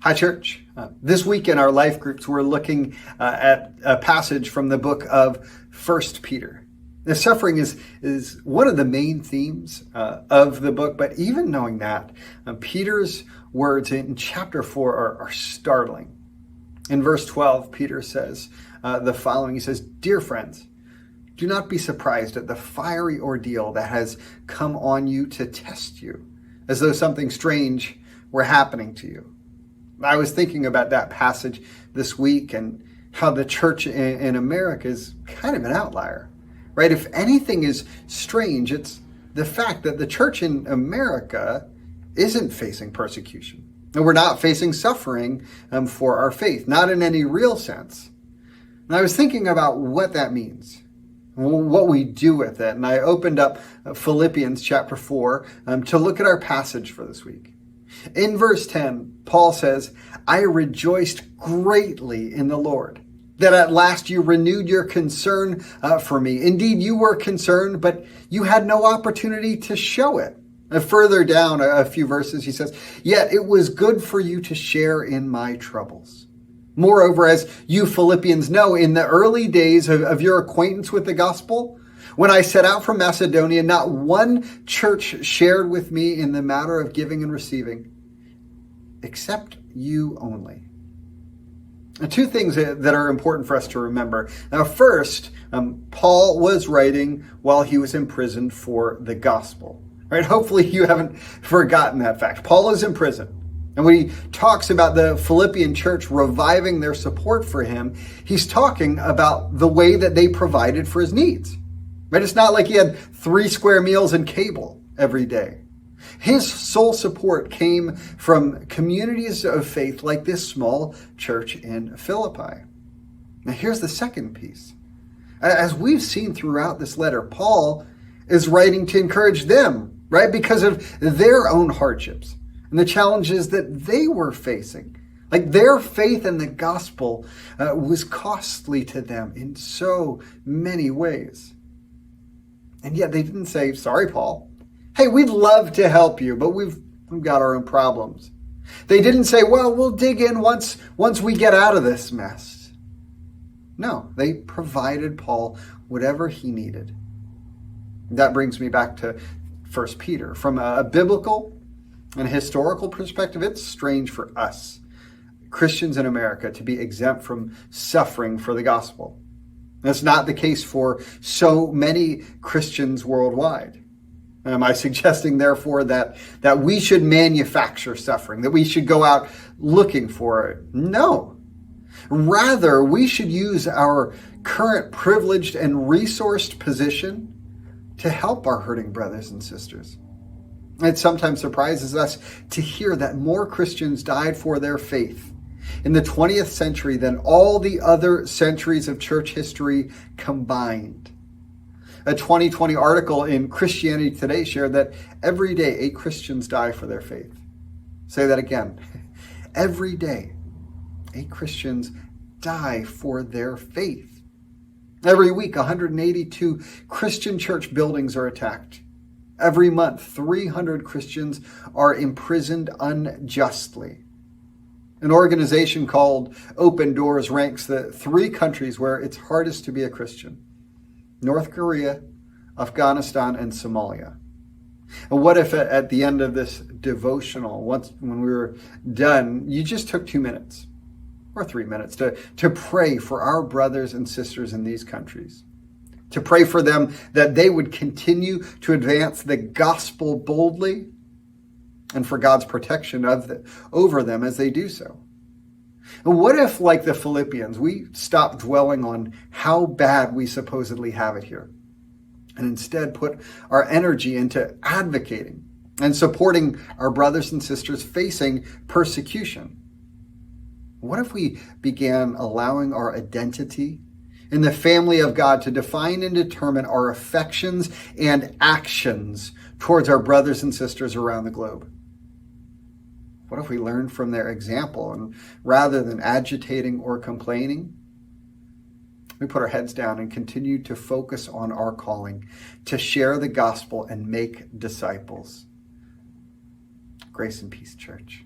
Hi, church. This week in our life groups, we're looking at a passage from the book of 1 Peter. The suffering is one of the main themes of the book, but even knowing that, Peter's words in chapter 4 are startling. In verse 12, Peter says the following. He says, "Dear friends, do not be surprised at the fiery ordeal that has come on you to test you, as though something strange were happening to you." I was thinking about that passage this week and how the church in America is kind of an outlier, right? If anything is strange, it's the fact that the church in America isn't facing persecution. And we're not facing suffering for our faith, not in any real sense. And I was thinking about what that means, what we do with it. And I opened up Philippians chapter 4 to look at our passage for this week. In verse 10, Paul says, "I rejoiced greatly in the Lord, that at last you renewed your concern for me. Indeed, you were concerned, but you had no opportunity to show it." Further down a few verses, he says, "Yet it was good for you to share in my troubles. Moreover, as you Philippians know, in the early days of your acquaintance with the gospel, when I set out from Macedonia, not one church shared with me in the matter of giving and receiving, except you only." Two things that are important for us to remember. Now, first, Paul was writing while he was imprisoned for the gospel. Right? Hopefully you haven't forgotten that fact. Paul is in prison. And when he talks about the Philippian church reviving their support for him, he's talking about the way that they provided for his needs. Right? It's not like he had 3 square meals and cable every day. His sole support came from communities of faith like this small church in Philippi. Now here's the second piece. As we've seen throughout this letter, Paul is writing to encourage them, right? Because of their own hardships and the challenges that they were facing. Like their faith in the gospel was costly to them in so many ways. And yet they didn't say, "Sorry, Paul. Hey, we'd love to help you, but we've got our own problems." They didn't say, "Well, we'll dig in once we get out of this mess." No, they provided Paul whatever he needed. That brings me back to 1 Peter. From a biblical and historical perspective, it's strange for us, Christians in America, to be exempt from suffering for the gospel. That's not the case for so many Christians worldwide. Am I suggesting, therefore, that we should manufacture suffering, that we should go out looking for it? No. Rather, we should use our current privileged and resourced position to help our hurting brothers and sisters. It sometimes surprises us to hear that more Christians died for their faith in the 20th century than all the other centuries of church history combined. A 2020 article in Christianity Today shared that every day 8 Christians die for their faith. Say that again. Every day 8 Christians die for their faith. Every week, 182 Christian church buildings are attacked. Every month, 300 Christians are imprisoned unjustly. An organization called Open Doors ranks the 3 countries where it's hardest to be a Christian: North Korea, Afghanistan, and Somalia. And what if at the end of this devotional, when we were done, you just took 2 minutes or 3 minutes to pray for our brothers and sisters in these countries, to pray for them that they would continue to advance the gospel boldly, and for God's protection over them as they do so. And what if, like the Philippians, we stop dwelling on how bad we supposedly have it here and instead put our energy into advocating and supporting our brothers and sisters facing persecution? What if we began allowing our identity in the family of God to define and determine our affections and actions towards our brothers and sisters around the globe? What if we learned from their example, and rather than agitating or complaining, we put our heads down and continued to focus on our calling to share the gospel and make disciples? Grace and peace, church.